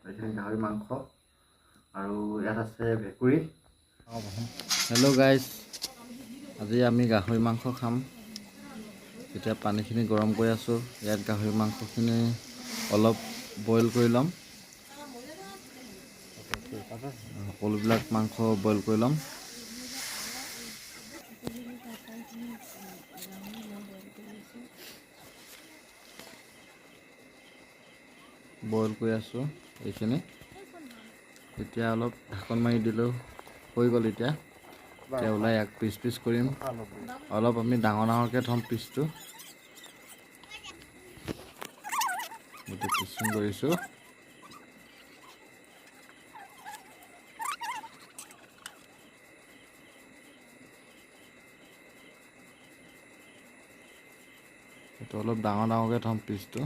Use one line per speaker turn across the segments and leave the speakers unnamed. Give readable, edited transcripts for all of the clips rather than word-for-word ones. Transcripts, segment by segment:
এইখিনি গাহৰি মাংস আৰু ইয়াত আছে ভেকুৰী। হেল্ল' গাইজ, আজি আমি গাহৰি মাংস খাম। এতিয়া পানীখিনি গৰম কৰি আছোঁ। ইয়াত গাহৰি মাংসখিনি অলপ বইল কৰি ল'ম। সকলোবিলাক মাংস বইল কৰি ল'ম। বইল কৰি আছোঁ এইখিনি। এতিয়া অলপ ঢাকন মাৰি দিলেও হৈ গ'ল। এতিয়া ওলাই এক পিচ পিচ কৰিম। অলপ আমি ডাঙৰ ডাঙৰকৈ থ'ম পিচটো। গোটেই পিচিং কৰিছোঁ। এইটো অলপ ডাঙৰ ডাঙৰকৈ থ'ম পিচটো,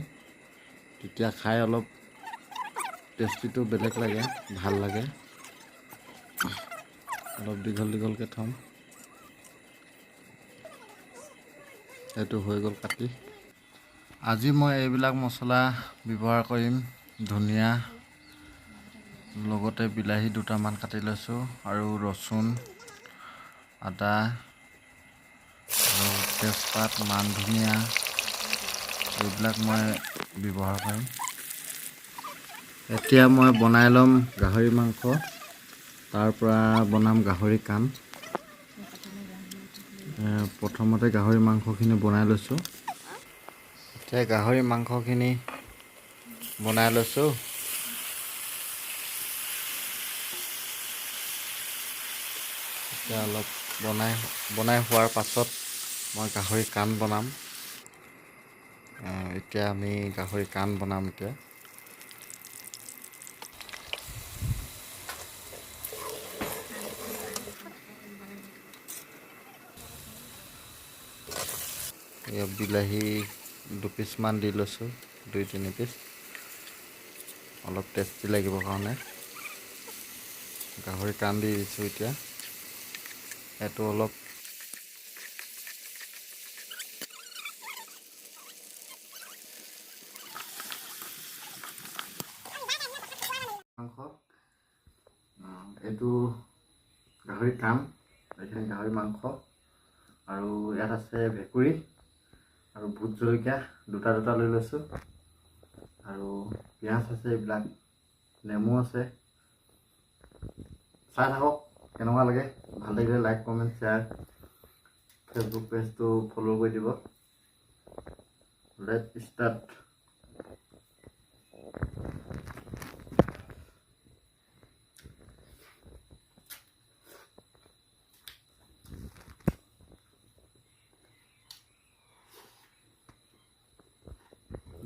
তেতিয়া খাই অলপ টেষ্টিটো বেলেগ লাগে, ভাল লাগে। অলপ দীঘল দীঘলকৈ থ'ম। এইটো হৈ গ'ল কাটি। আজি মই এইবিলাক মছলা ব্যৱহাৰ কৰিম। ধনিয়া, লগতে বিলাহী দুটামান কাটি লৈছোঁ, আৰু ৰচুন, আদা, আৰু তেজপাত, মান ধনিয়া, এইবিলাক মই ব্যৱহাৰ কৰিম। এতিয়া মই বনাই ল'ম গাহৰি মাংস। তাৰ পৰা বনাম গাহৰি কাণ। প্ৰথমতে গাহৰি মাংসখিনি বনাই লৈছোঁ। এতিয়া গাহৰি মাংসখিনি বনাই লৈছোঁ। এতিয়া অলপ বনাই হোৱাৰ পাছত মই গাহৰি কাণ বনাম। এতিয়া আমি গাহৰি কাণ বনাম। এতিয়া বিলাহী 2 পিচমান দি লৈছোঁ, 2-3 পিচ, অলপ টেষ্টি লাগিবৰ কাৰণে। গাহৰি কাণ দি দিছোঁ। এতিয়া এইটো অলপ মাংস, এইটো গাহৰি কাণ, এইখিনি গাহৰি মাংস, আৰু ইয়াত আছে ভেকুৰী আৰু ভোট জলকীয়া দুটা লৈ লৈছোঁ, আৰু পিঁয়াজ আছে, এইবিলাক নেমু আছে। চাই থাকক কেনেকুৱা লাগে। ভাল লাগিলে লাইক, কমেণ্ট, শ্বেয়াৰ, ফেচবুক পেজটো ফ'ল' কৰি দিব। Let's start.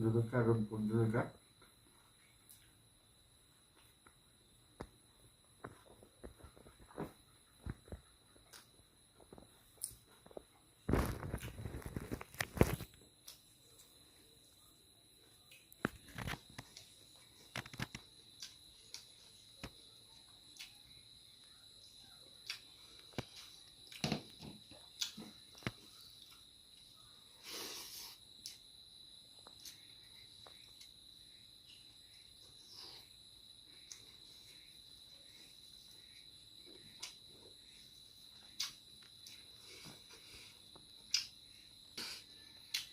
জলকীয়া আৰু ভোট জলকীয়া।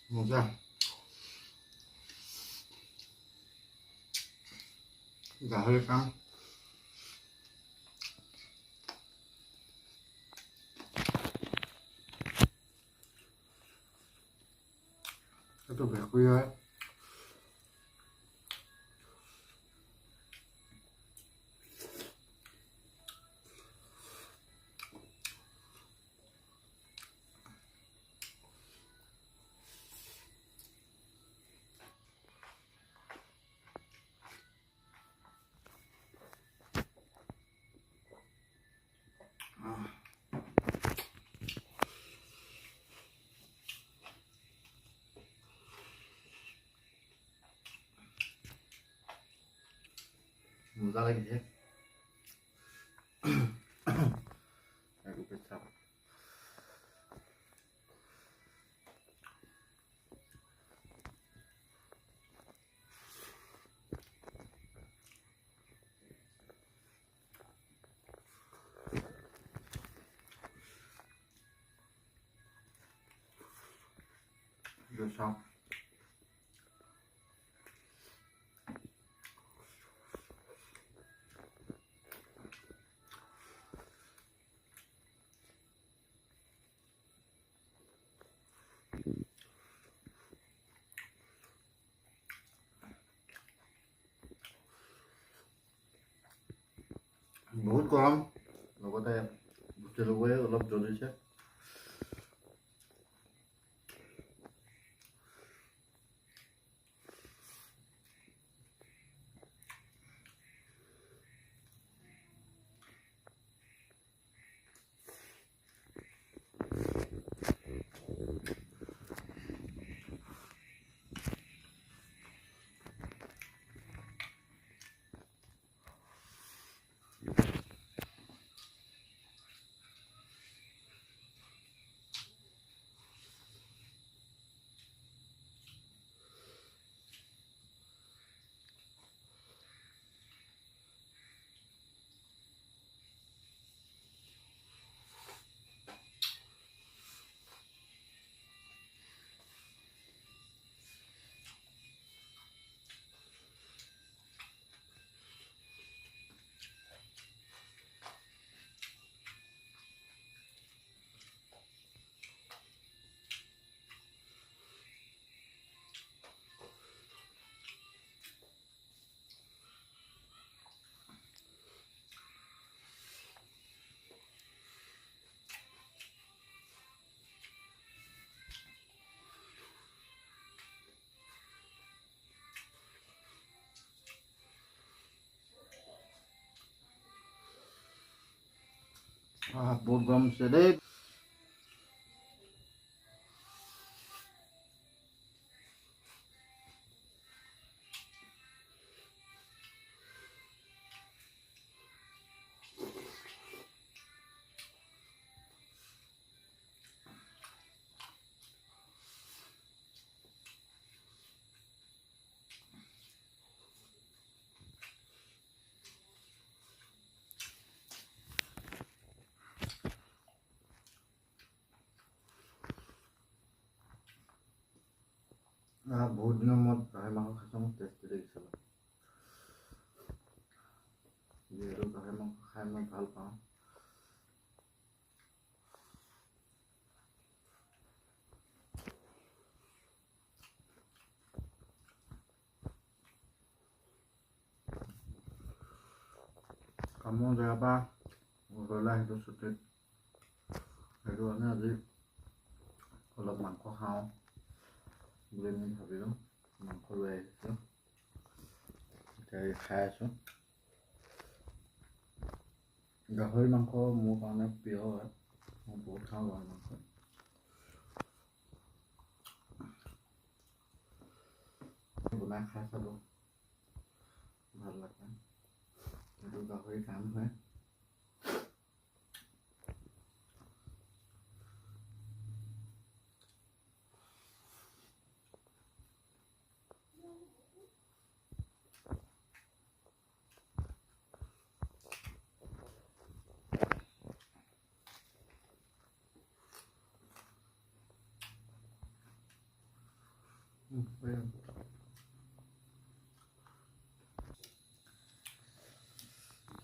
মজা। গাহৰি কাণ, এইটো ভেকুৰী হয়। মজা লাগিছে। চাওঁ। বহুত গৰম, লগতে ভুটি লগোৱাই অলপ জ্বলিছে। বহুত গৰম হৈছে দেই। বহুত দিনৰ মূৰত গাহৰি মাংস খাইছোঁ, মোক টেষ্টি লাগিছিল। যিহেতু গাহৰি মাংস খাই মই ভাল পাওঁ। কামৰ জেগাৰ পৰা ঘৰলৈ আহিলোঁ ছুটিত, সেইটো কাৰণে আজি অলপ মাংস খাওঁ বুলি আমি ভাবিলোঁ। মাংস লৈ আহিছোঁ, এতিয়া খাই আছোঁ। গাহৰি মাংস মোৰ কাৰণে প্ৰিয় হয়, মই বহুত খাওঁ গাহৰি মাংস। বনাই খাই চালোঁ, ভাল লাগে। সেইটো গাহৰি কাম হয়।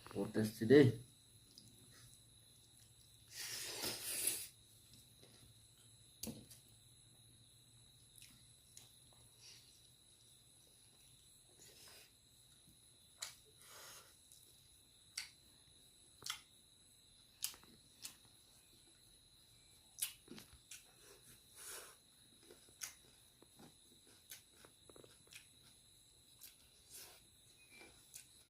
বহুত টেষ্টি দেই।